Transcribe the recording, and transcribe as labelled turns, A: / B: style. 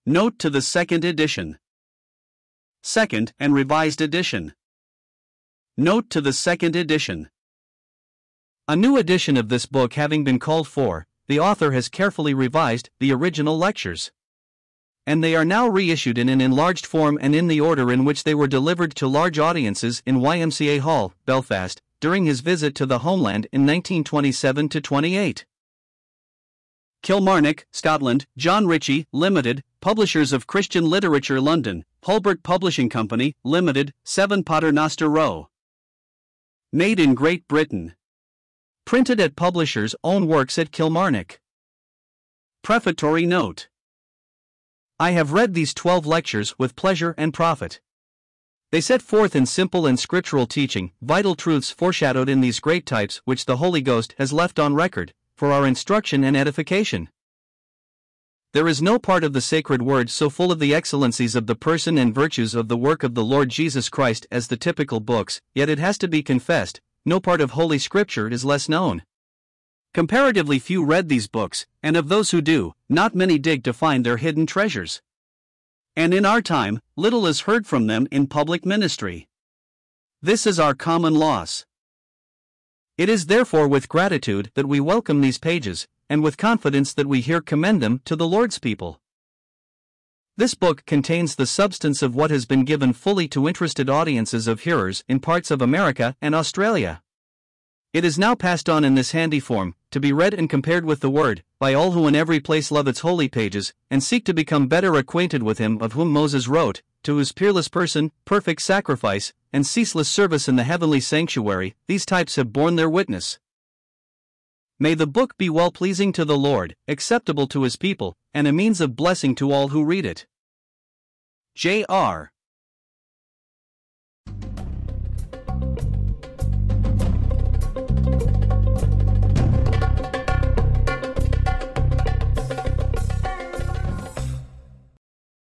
A: Note to the second edition. Second and revised edition. Note to the second edition. A new edition of this book having been called for, the author has carefully revised the original lectures. And they are now reissued in an enlarged form and in the order in which they were delivered to large audiences in Y.M.C.A. Hall, Belfast, during his visit to the homeland in 1927-28. Kilmarnock, Scotland, John Ritchie, Limited, Publishers of Christian Literature London, Hulbert Publishing Company, Limited, 7 Paternoster Row. Made in Great Britain. Printed at Publishers' Own Works at Kilmarnock. Prefatory Note. I have read these 12 lectures with pleasure and profit. They set forth in simple and scriptural teaching vital truths foreshadowed in these great types which the Holy Ghost has left on record, for our instruction and edification. There is no part of the sacred word so full of the excellencies of the person and virtues of the work of the Lord Jesus Christ as the typical books, yet it has to be confessed, no part of Holy Scripture is less known. Comparatively few read these books, and of those who do, not many dig to find their hidden treasures. And in our time, little is heard from them in public ministry. This is our common loss. It is therefore with gratitude that we welcome these pages, and with confidence that we here commend them to the Lord's people. This book contains the substance of what has been given fully to interested audiences of hearers in parts of America and Australia. It is now passed on in this handy form, to be read and compared with the Word, by all who in every place love its holy pages, and seek to become better acquainted with him of whom Moses wrote, to whose peerless person, perfect sacrifice, and ceaseless service in the heavenly sanctuary, these types have borne their witness. May the book be well-pleasing to the Lord, acceptable to his people, and a means of blessing to all who read it. J.R.